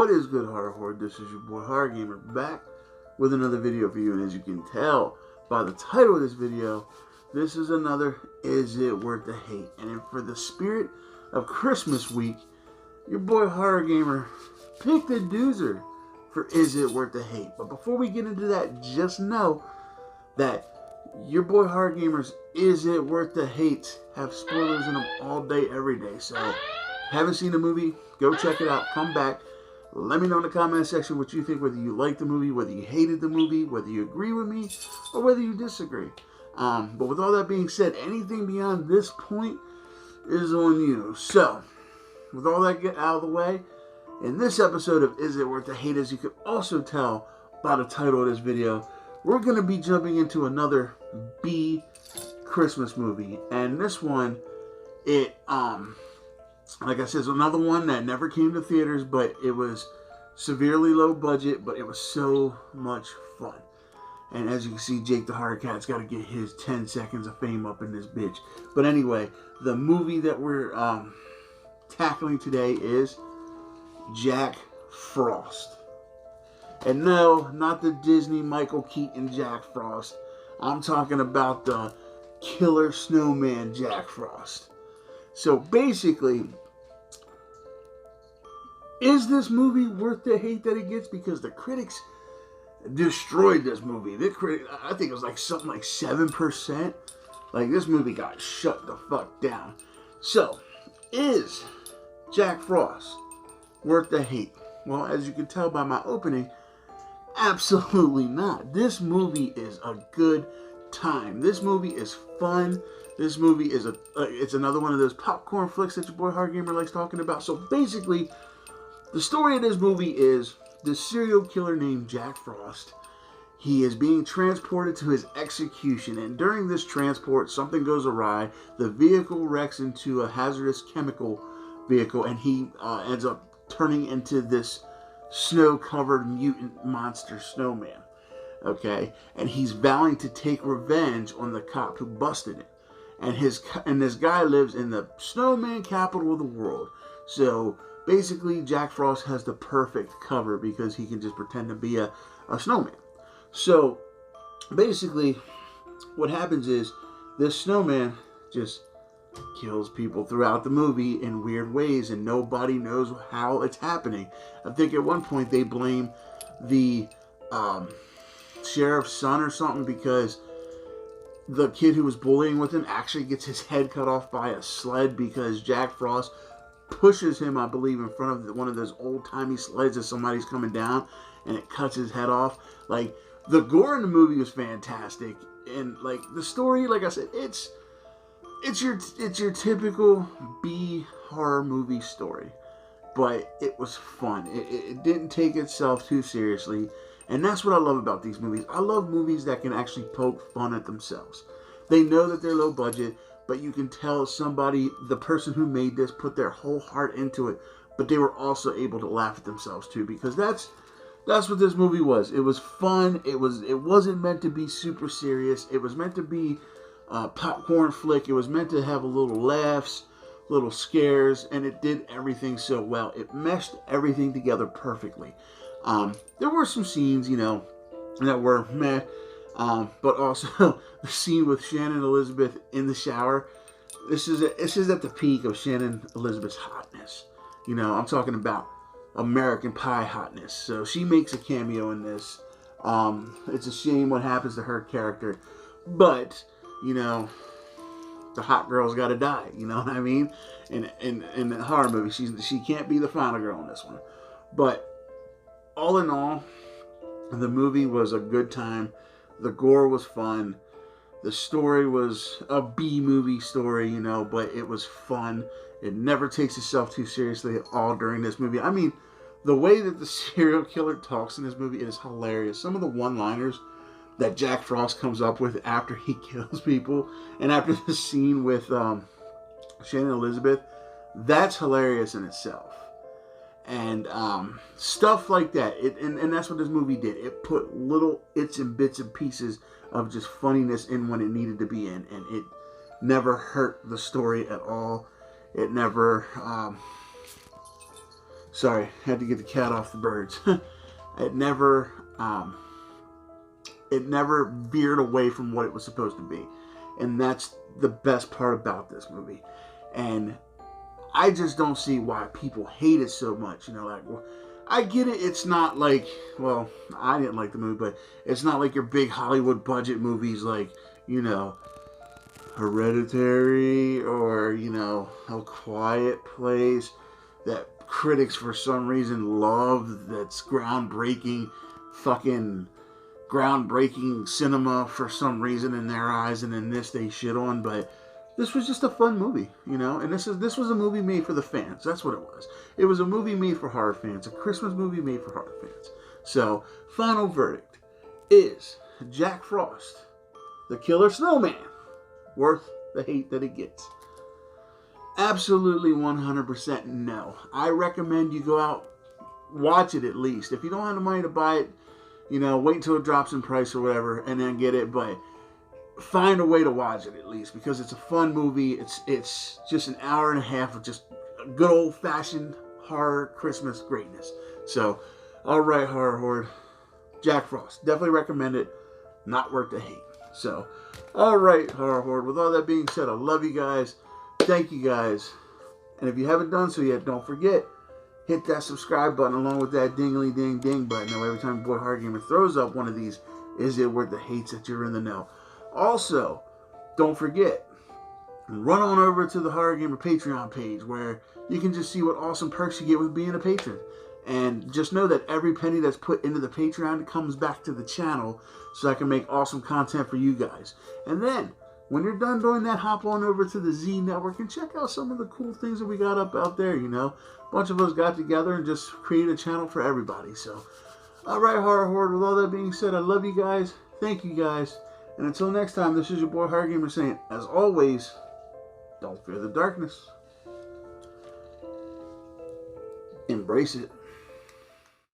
What is good, Horror Horde? This is your boy Horror Gamer back with another video for you, and as you can tell by the title of this video, this is another Is It Worth the Hate? And for the spirit of Christmas week, your boy Horror Gamer picked a doozer for Is It Worth the Hate? But before we get into that, just know that your boy Horror Gamer's Is It Worth the Hate have spoilers in them all day, every day. So, haven't seen the movie, go check it out, come back. Let me know in the comment section what you think, whether you liked the movie, whether you hated the movie, whether you agree with me, or whether you disagree. But with all that being said, anything beyond this point is on you. So, with all that get out of the way, in this episode of Is It Worth the Hate, as you can also tell by the title of this video, we're going to be jumping into another B Christmas movie. And this one, like I said, it's another one that never came to theaters, but it was severely low budget, but it was so much fun. And as you can see, Jake the Horror Cat's got to get his 10 seconds of fame up in this bitch. But anyway, the movie that we're tackling today is Jack Frost. And no, not the Disney Michael Keaton Jack Frost. I'm talking about the killer snowman Jack Frost. So basically, is this movie worth the hate that it gets? Because the critics destroyed this movie. I think it was like something like 7%. Like, this movie got shut the fuck down. So, is Jack Frost worth the hate? Well, as you can tell by my opening, absolutely not. This movie is a good time. This movie is fun. This movie is it's another one of those popcorn flicks that your boy Horror Gamer likes talking about. So basically, the story of this movie is this serial killer named Jack Frost. He is being transported to his execution, and during this transport, something goes awry. The vehicle wrecks into a hazardous chemical vehicle, and he ends up turning into this snow-covered mutant monster snowman. Okay, and he's vowing to take revenge on the cop who busted it. And this guy lives in the snowman capital of the world. So basically, Jack Frost has the perfect cover because he can just pretend to be a snowman. So basically, what happens is this snowman just kills people throughout the movie in weird ways, and nobody knows how it's happening. I think at one point they blame the sheriff's son or something because the kid who was bullying with him actually gets his head cut off by a sled because Jack Frost pushes him, I believe, in front of one of those old-timey sleds as somebody's coming down, and it cuts his head off. Like, the gore in the movie was fantastic, and like the story, like I said, it's your typical B horror movie story, but it was fun. It didn't take itself too seriously. And that's what I love about these movies. I love movies that can actually poke fun at themselves. They know that they're low budget, but you can tell the person who made this, put their whole heart into it, but they were also able to laugh at themselves too, because that's what this movie was. It was fun. It wasn't meant to be super serious. It was meant to be a popcorn flick. It was meant to have a little laughs, little scares, and it did everything so well. It meshed everything together perfectly. There were some scenes, that were meh, but also the scene with Shannon Elizabeth in the shower. This is at the peak of Shannon Elizabeth's hotness. I'm talking about American Pie hotness. So she makes a cameo in this. It's a shame what happens to her character, but the hot girl's got to die. You know what I mean? In the horror movie, she can't be the final girl in this one, but all in all, the movie was a good time. The gore was fun. The story was a B-movie story, but it was fun. It never takes itself too seriously at all during this movie. I mean, the way that the serial killer talks in this movie is hilarious. Some of the one-liners that Jack Frost comes up with after he kills people, and after the scene with Shannon Elizabeth, that's hilarious in itself. And stuff like that. And that's what this movie did. It put little its and bits and pieces of just funniness in when it needed to be in. And it never hurt the story at all. It never Sorry, had to get the cat off the birds. it never, um, it never veered away from what it was supposed to be, and that's the best part about this movie. And I just don't see why people hate it so much. You know, like, well, I get it. It's not like, well, I didn't like the movie, but it's not like your big Hollywood budget movies like, you know, Hereditary or, you know, A Quiet Place that critics for some reason love. That's fucking groundbreaking cinema for some reason in their eyes, and in this they shit on. But this was just a fun movie, you know, and this was a movie made for the fans. That's what it was. It was a movie made for horror fans, a Christmas movie made for horror fans. So, final verdict is Jack Frost, the Killer Snowman, worth the hate that it gets? Absolutely 100% no. I recommend you go out, watch it at least. If you don't have the money to buy it, you know, wait until it drops in price or whatever, and then get it. But find a way to watch it at least, because it's a fun movie. It's just an hour and a half of just good old fashioned horror Christmas greatness. So, all right, Horror Horde, Jack Frost, definitely recommend it. Not worth the hate. So, all right, Horror Horde. With all that being said, I love you guys. Thank you guys. And if you haven't done so yet, don't forget, hit that subscribe button along with that dingly ding ding button. Now every time Boy Horror Gamer throws up one of these, is it worth the hates that you're in the know? Also, don't forget, run on over to the Horror Gamer Patreon page where you can just see what awesome perks you get with being a patron. And just know that every penny that's put into the Patreon comes back to the channel so I can make awesome content for you guys. And then, when you're done doing that, hop on over to the Z Network and check out some of the cool things that we got up out there, you know. A bunch of us got together and just created a channel for everybody. So, alright, Horror Horde, with all that being said, I love you guys. Thank you guys. And until next time, this is your boy Horror Gamer saying, as always, don't fear the darkness. Embrace it.